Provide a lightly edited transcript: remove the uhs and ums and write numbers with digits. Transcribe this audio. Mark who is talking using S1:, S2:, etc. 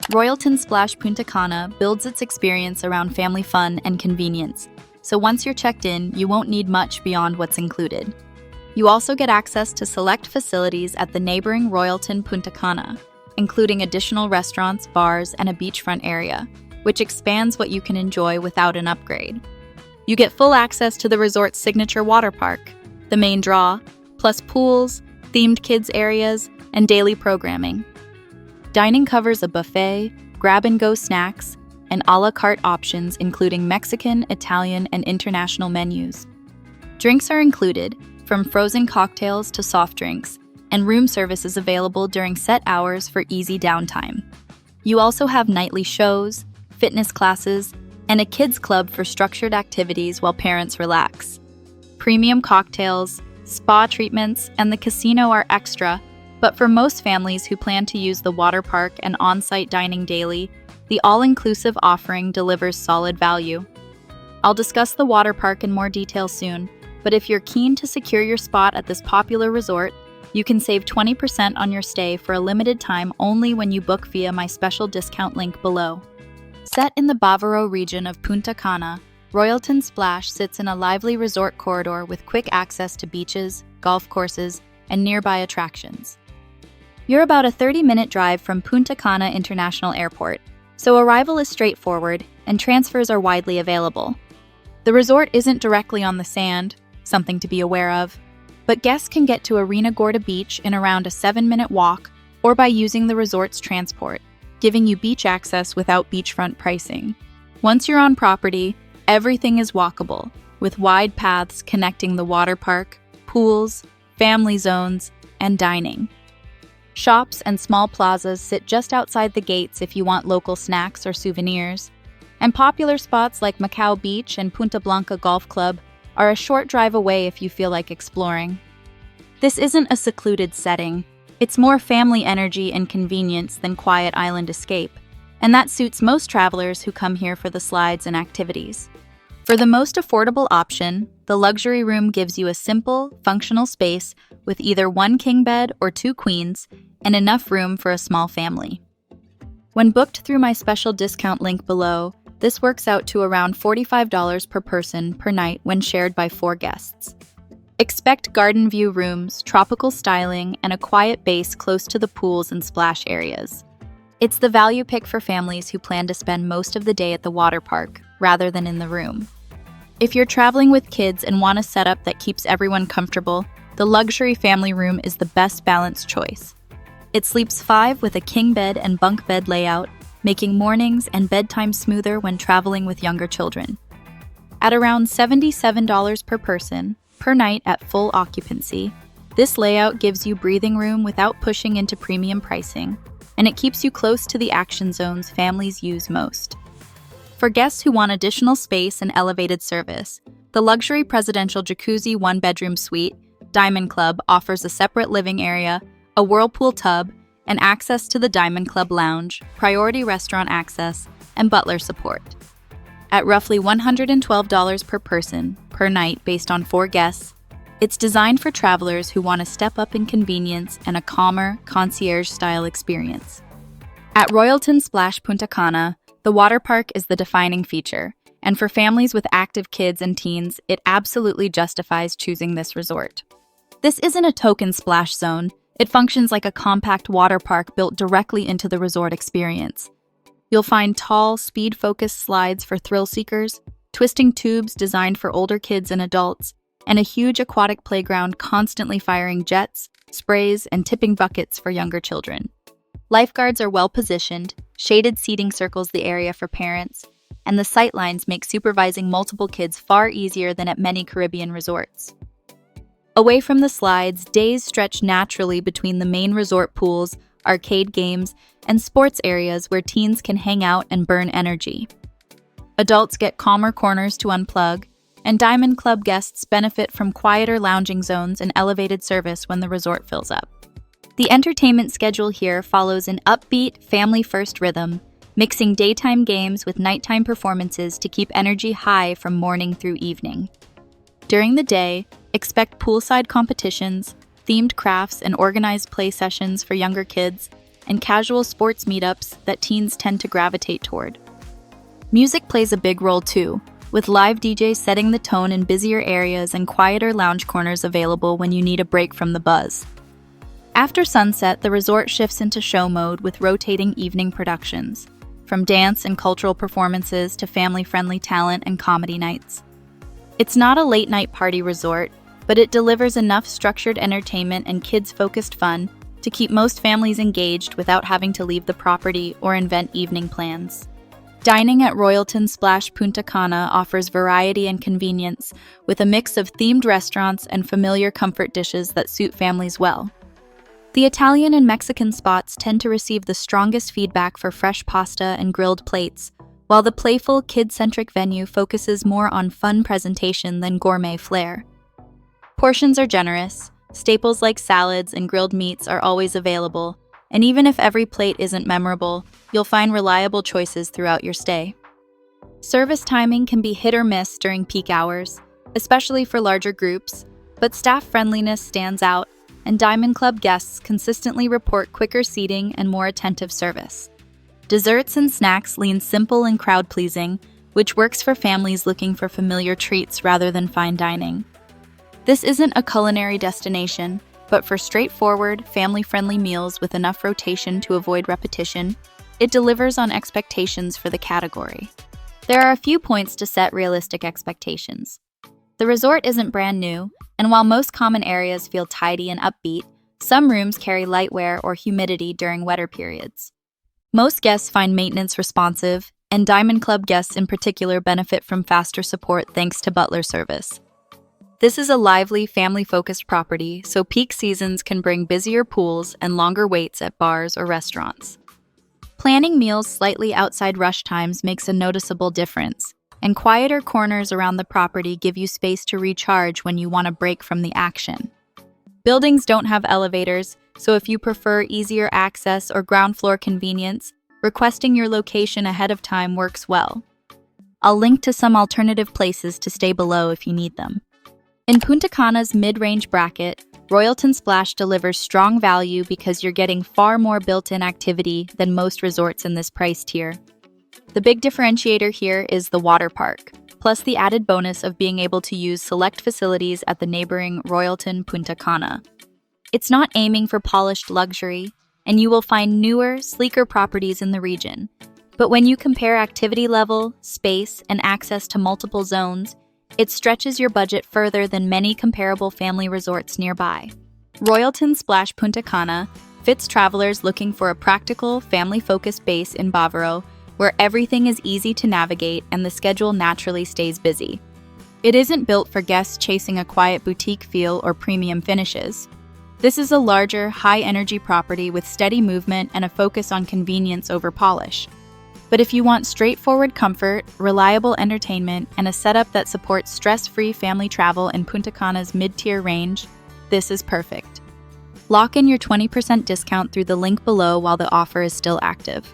S1: Royalton Splash Punta Cana builds its experience around family fun and convenience, so once you're checked in, you won't need much beyond what's included. You also get access to select facilities at the neighboring Royalton Punta Cana, including additional restaurants, bars, and a beachfront area, which expands what you can enjoy without an upgrade. You get full access to the resort's signature water park, the main draw, plus pools, themed kids areas, and daily programming. Dining covers a buffet, grab-and-go snacks, and a la carte options including Mexican, Italian, and international menus. Drinks are included, from frozen cocktails to soft drinks, and room service is available during set hours for easy downtime. You also have nightly shows, fitness classes, and a kids club for structured activities while parents relax. Premium cocktails, spa treatments, and the casino are extra, but for most families who plan to use the water park and on-site dining daily, the all-inclusive offering delivers solid value. I'll discuss the water park in more detail soon, but if you're keen to secure your spot at this popular resort, you can save 20% on your stay for a limited time only when you book via my special discount link below. Set in the Bavaro region of Punta Cana, Royalton Splash sits in a lively resort corridor with quick access to beaches, golf courses, and nearby attractions. You're about a 30-minute drive from Punta Cana International Airport, so arrival is straightforward and transfers are widely available. The resort isn't directly on the sand, something to be aware of, but guests can get to Arena Gorda Beach in around a 7-minute walk or by using the resort's transport, giving you beach access without beachfront pricing. Once you're on property, everything is walkable, with wide paths connecting the water park, pools, family zones, and dining. Shops and small plazas sit just outside the gates if you want local snacks or souvenirs, and popular spots like Macau Beach and Punta Blanca Golf Club are a short drive away if you feel like exploring. This isn't a secluded setting. It's more family energy and convenience than quiet island escape, and that suits most travelers who come here for the slides and activities. For the most affordable option, the luxury room gives you a simple, functional space with either one king bed or 2 queens and enough room for a small family. When booked through my special discount link below, this works out to around $45 per person per night when shared by 4 guests. Expect garden view rooms, tropical styling, and a quiet base close to the pools and splash areas. It's the value pick for families who plan to spend most of the day at the water park, rather than in the room. If you're traveling with kids and want a setup that keeps everyone comfortable, the luxury family room is the best balanced choice. It sleeps 5 with a king bed and bunk bed layout, making mornings and bedtime smoother when traveling with younger children. At around $77 per person, per night at full occupancy, this layout gives you breathing room without pushing into premium pricing, and it keeps you close to the action zones families use most. For guests who want additional space and elevated service, the luxury presidential jacuzzi 1-bedroom suite, Diamond Club, offers a separate living area, a whirlpool tub, and access to the Diamond Club lounge, priority restaurant access, and butler support. At roughly $112 per person, per night based on 4 guests, it's designed for travelers who want to step up in convenience and a calmer, concierge-style experience. At Royalton Splash Punta Cana, the water park is the defining feature, and for families with active kids and teens, it absolutely justifies choosing this resort. This isn't a token splash zone. It functions like a compact water park built directly into the resort experience. You'll find tall, speed-focused slides for thrill seekers, twisting tubes designed for older kids and adults, and a huge aquatic playground constantly firing jets, sprays, and tipping buckets for younger children. Lifeguards are well-positioned, shaded seating circles the area for parents, and the sightlines make supervising multiple kids far easier than at many Caribbean resorts. Away from the slides, days stretch naturally between the main resort pools, arcade games, and sports areas where teens can hang out and burn energy. Adults get calmer corners to unplug, and Diamond Club guests benefit from quieter lounging zones and elevated service when the resort fills up. The entertainment schedule here follows an upbeat, family-first rhythm, mixing daytime games with nighttime performances to keep energy high from morning through evening. During the day, expect poolside competitions, themed crafts, and organized play sessions for younger kids, and casual sports meetups that teens tend to gravitate toward. Music plays a big role too, with live DJs setting the tone in busier areas and quieter lounge corners available when you need a break from the buzz. After sunset, the resort shifts into show mode with rotating evening productions, from dance and cultural performances to family-friendly talent and comedy nights. It's not a late-night party resort, but it delivers enough structured entertainment and kids-focused fun to keep most families engaged without having to leave the property or invent evening plans. Dining at Royalton Splash Punta Cana offers variety and convenience, with a mix of themed restaurants and familiar comfort dishes that suit families well. The Italian and Mexican spots tend to receive the strongest feedback for fresh pasta and grilled plates, while the playful, kid-centric venue focuses more on fun presentation than gourmet flair. Portions are generous. Staples like salads and grilled meats are always available, and even if every plate isn't memorable, you'll find reliable choices throughout your stay. Service timing can be hit or miss during peak hours, especially for larger groups, but staff friendliness stands out, and Diamond Club guests consistently report quicker seating and more attentive service. Desserts and snacks lean simple and crowd-pleasing, which works for families looking for familiar treats rather than fine dining. This isn't a culinary destination, but for straightforward, family-friendly meals with enough rotation to avoid repetition, it delivers on expectations for the category. There are a few points to set realistic expectations. The resort isn't brand new, and while most common areas feel tidy and upbeat, some rooms carry light wear or humidity during wetter periods. Most guests find maintenance responsive, and Diamond Club guests in particular benefit from faster support thanks to butler service. This is a lively, family-focused property, so peak seasons can bring busier pools and longer waits at bars or restaurants. Planning meals slightly outside rush times makes a noticeable difference, and quieter corners around the property give you space to recharge when you want a break from the action. Buildings don't have elevators, so if you prefer easier access or ground floor convenience, requesting your location ahead of time works well. I'll link to some alternative places to stay below if you need them. In Punta Cana's mid-range bracket, Royalton Splash delivers strong value because you're getting far more built-in activity than most resorts in this price tier. The big differentiator here is the water park, plus the added bonus of being able to use select facilities at the neighboring Royalton Punta Cana. It's not aiming for polished luxury, and you will find newer, sleeker properties in the region. But when you compare activity level, space, and access to multiple zones, it stretches your budget further than many comparable family resorts nearby. Royalton Splash Punta Cana fits travelers looking for a practical, family-focused base in Bavaro, where everything is easy to navigate and the schedule naturally stays busy. It isn't built for guests chasing a quiet boutique feel or premium finishes. This is a larger, high-energy property with steady movement and a focus on convenience over polish. But if you want straightforward comfort, reliable entertainment, and a setup that supports stress-free family travel in Punta Cana's mid-tier range, this is perfect. Lock in your 20% discount through the link below while the offer is still active.